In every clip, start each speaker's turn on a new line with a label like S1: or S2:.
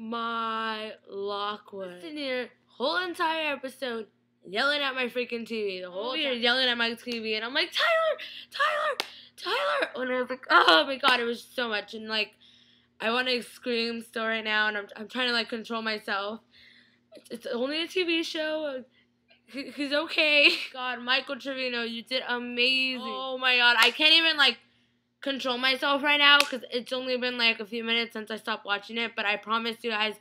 S1: my Lockwood. Sitting here, whole entire episode, yelling at my freaking TV. The whole year yelling at my TV, and I'm like, Tyler! And I was like, oh my god, it was so much. And like, I want to scream still right now, and I'm trying to like control myself. It's only a TV show. He's okay. God, Michael Trevino, you did amazing. Oh my god, I can't even like control myself right now because it's only been like a few minutes since I stopped watching it. But I promised you guys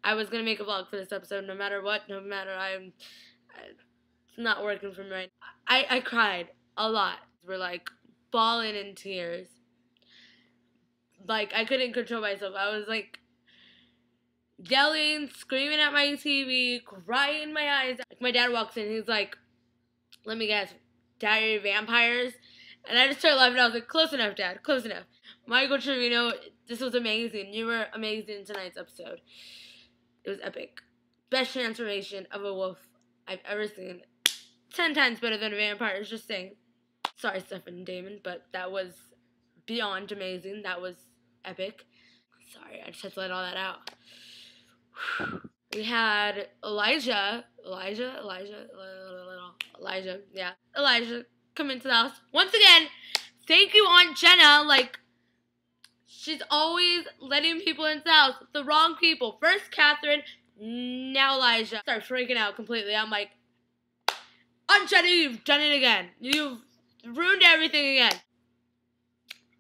S1: I was gonna make a vlog for this episode, no matter what. No matter it's not working for me right now. I cried a lot. We're like bawling in tears. Like I couldn't control myself. I was like yelling, screaming at my TV, crying my eyes out. My dad walks in, he's like, let me guess, Diary of Vampires? And I just started laughing. I was like, close enough, Dad, close enough. Michael Trevino, this was amazing. You were amazing in tonight's episode. It was epic. Best transformation of a wolf I've ever seen. 10 times better than a vampire, just saying. Sorry, Stefan and Damon, but that was beyond amazing. That was epic. Sorry, I just had to let all that out. We had Elijah come into the house. Once again, thank you, Aunt Jenna. Like, she's always letting people into the house. The wrong people. First Catherine, now Elijah. I start freaking out completely. I'm like, Aunt Jenna, you've done it again. You've ruined everything again.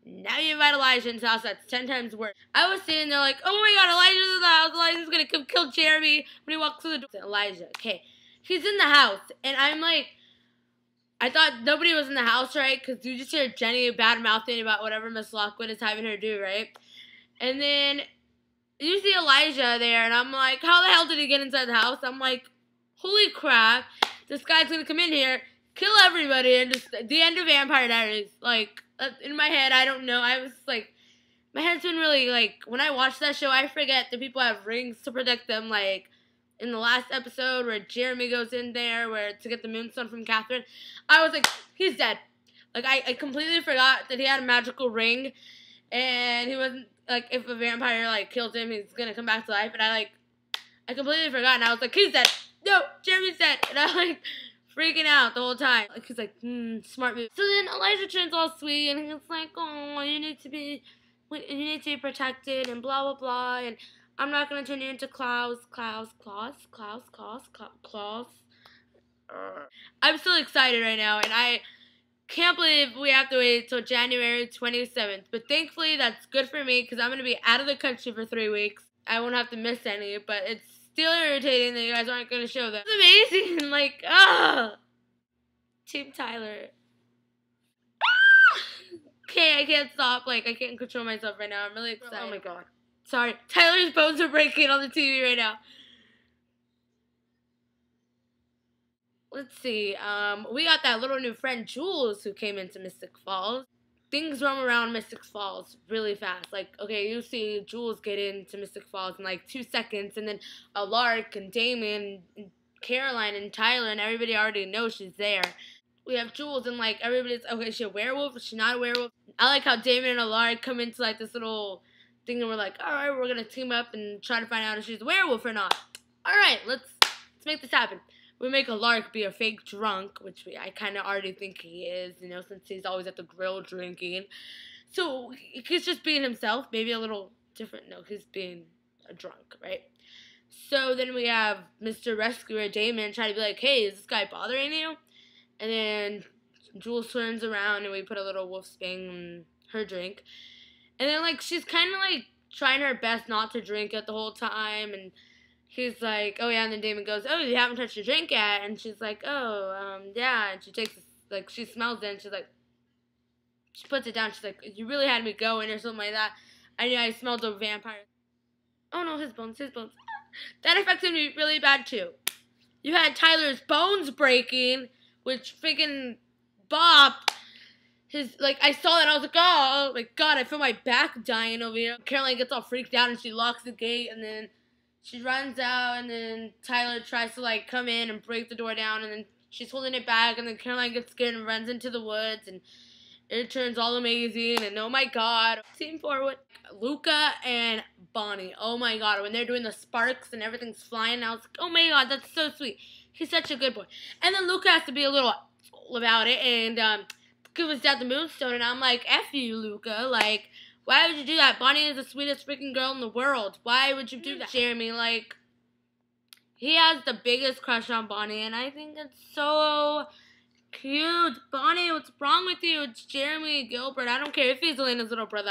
S1: Now you invite Elijah into the house. That's 10 times worse. I was sitting there like, oh my god, Elijah's in the house. Elijah's gonna come kill Jeremy when he walks through the door. Elijah, okay. He's in the house. And I'm like, I thought nobody was in the house, right? Because you just hear Jenny bad-mouthing about whatever Miss Lockwood is having her do, right? And then you see Elijah there. And I'm like, how the hell did he get inside the house? I'm like, holy crap. This guy's gonna come in here, kill everybody, and just the end of Vampire Diaries. Like, in my head, I don't know. I was like, my head's been really, like, when I watch that show, I forget that people have rings to protect them. Like, in the last episode where Jeremy goes in there to get the moonstone from Catherine, I was like, he's dead. Like, I completely forgot that he had a magical ring, and he wasn't, like, if a vampire, like, kills him, he's gonna come back to life. And I completely forgot, and I was like, he's dead. No, Jeremy's dead. And I'm like, freaking out the whole time. Like, he's like, smart move. So then Elijah turns all sweet, and he's like, oh, you need to be protected, and blah, blah, blah, and I'm not going to turn you into Klaus. I'm still excited right now, and I can't believe we have to wait until January 27th, but thankfully that's good for me, because I'm going to be out of the country for 3 weeks. I won't have to miss any, but it's still irritating that you guys aren't going to show them. It's amazing. Like, Team Tyler. Okay, I can't stop. Like, I can't control myself right now. I'm really excited. Oh my god. Sorry. Tyler's bones are breaking on the TV right now. Let's see. We got that little new friend, Jules, who came into Mystic Falls. Things roam around Mystic Falls really fast. Like, okay, you see Jules get into Mystic Falls in like 2 seconds, and then Lark and Damon and Caroline and Tyler and everybody already knows she's there. We have Jules and like everybody's, okay, is she a werewolf? Is she not a werewolf? I like how Damon and Lark come into like this little thing, and we're like, all right, we're gonna team up and try to find out if she's a werewolf or not. All right, let's make this happen. We make a Lark be a fake drunk, which I kind of already think he is, you know, since he's always at the grill drinking. So he's just being himself, maybe a little different. No, he's being a drunk, right? So then we have Mr. Rescuer Damon try to be like, hey, is this guy bothering you? And then Jules turns around and we put a little wolf's bane in her drink. And then like she's kind of like trying her best not to drink it the whole time, and he's like, oh yeah, and then Damon goes, oh, you haven't touched your drink yet, and she's like, oh, yeah, and she takes, like, she smells it, and she's like, she puts it down, she's like, you really had me going, or something like that, and yeah, I smelled a vampire. Oh no, his bones. That affected me really bad too. You had Tyler's bones breaking, which freaking Bob, like, I saw that, I was like, oh my god, I feel my back dying over here. Caroline gets all freaked out, and she locks the gate, and then she runs out, and then Tyler tries to, like, come in and break the door down, and then she's holding it back, and then Caroline gets scared and runs into the woods, and It turns all amazing, and oh my god. Scene 4 with Luca and Bonnie. Oh my god, when they're doing the sparks and everything's flying, I was like, oh my god, that's so sweet. He's such a good boy. And then Luca has to be a little about it, and gives out the moonstone, and I'm like, F you, Luca. Like, why would you do that? Bonnie is the sweetest freaking girl in the world. Why would you do that? Jeremy, like, he has the biggest crush on Bonnie, and I think it's so cute. Bonnie, what's wrong with you? It's Jeremy Gilbert. I don't care if he's Elena's little brother.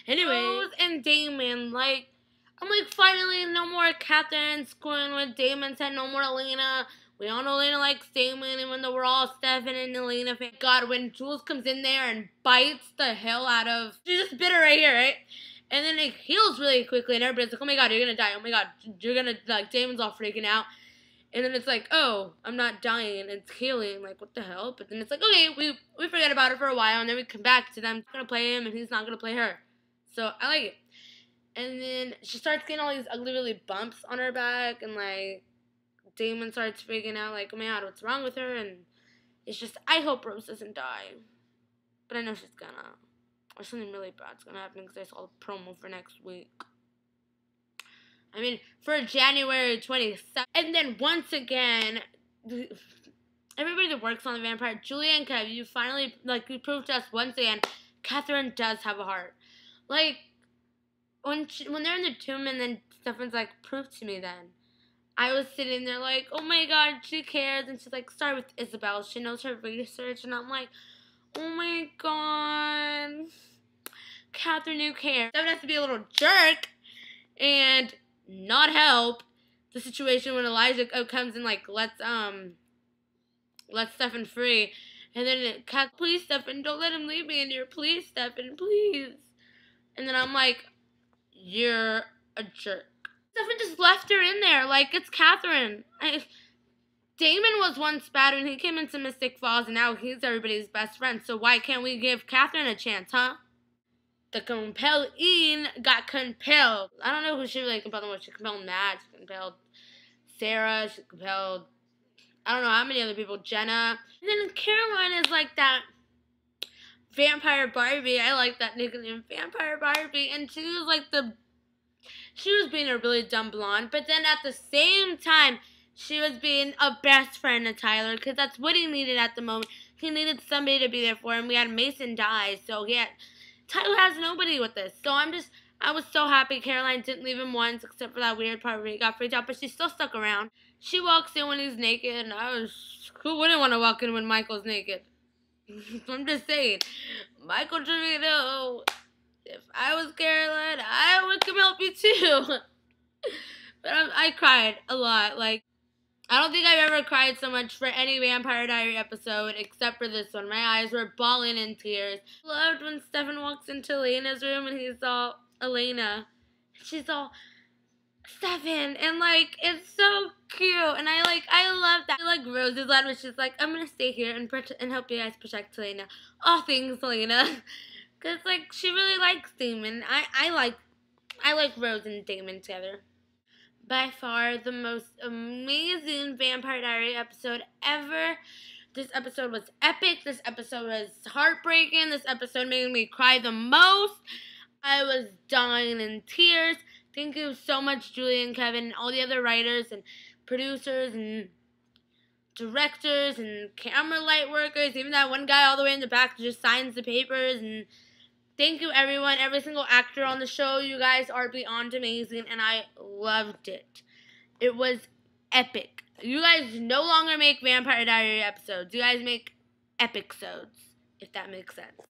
S1: Anyways, and Damon, like, I'm like, finally, no more Catherine screwing with Damon. Said no more Elena. We all know Elena likes Damon, even though we're all Stefan and Elena fans. God, when Jules comes in there and bites the hell out of... She just bit her right here, right? And then it heals really quickly, and everybody's like, oh my god, you're gonna die. Oh my god, you're gonna... Like, Damon's all freaking out. And then it's like, oh, I'm not dying. It's healing. Like, what the hell? But then it's like, okay, we forget about it for a while, and then we come back to them. I'm gonna play him, and he's not gonna play her. So, I like it. And then she starts getting all these ugly, really bumps on her back, and, like... Damon starts freaking out, like, oh my god, what's wrong with her? And it's just, I hope Rose doesn't die. But I know she's gonna. Or something really bad's gonna happen because I saw the promo for next week. I mean, for January 27th. And then once again, everybody that works on the vampire, Julia and Kev, you finally, like, you proved to us once again, Catherine does have a heart. Like, when they're in the tomb and then Stefan's like, prove to me then. I was sitting there like, oh my god, she cares. And she's like, start with Isabel. She knows her research. And I'm like, oh my god. Catherine, you care. Stefan has to be a little jerk and not help the situation when Elijah comes and like lets Stefan free. And then Cat, please Stefan, don't let him leave me in here. Please Stefan, please. And then I'm like, you're a jerk. Stefan just left her in there, like, it's Catherine. Damon was once bad when he came into Mystic Falls, and now he's everybody's best friend, so why can't we give Catherine a chance, huh? The compelling got compelled. I don't know who she really compelled the most. She compelled Matt, she compelled Sarah, she compelled, I don't know how many other people, Jenna. And then Caroline is like that Vampire Barbie. I like that nickname, Vampire Barbie, and she was like she was being a really dumb blonde, but then at the same time, she was being a best friend to Tyler, because that's what he needed at the moment. He needed somebody to be there for him. We had Mason die, so Tyler has nobody with this. So I was so happy Caroline didn't leave him once, except for that weird part where he got freaked out, but she still stuck around. She walks in when he's naked, and who wouldn't want to walk in when Michael's naked? I'm just saying, Michael Trevino. If I was Caroline, I would come help you too. But I cried a lot. Like, I don't think I've ever cried so much for any Vampire Diary episode except for this one. My eyes were bawling in tears. I loved when Stefan walks into Elena's room and he's all, Elena. She's all, Stefan. And, like, it's so cute. And I love that. Like, Rose's line was just like, I'm going to stay here and help you guys protect Elena. All things Elena. Because, like, she really likes Damon. I like Rose and Damon together. By far the most amazing Vampire Diary episode ever. This episode was epic. This episode was heartbreaking. This episode made me cry the most. I was dying in tears. Thank you so much, Julie and Kevin, and all the other writers and producers and directors and camera light workers. Even that one guy all the way in the back who just signs the papers. And thank you, everyone, every single actor on the show. You guys are beyond amazing, and I loved it. It was epic. You guys no longer make Vampire Diary episodes. You guys make epic-sodes, if that makes sense.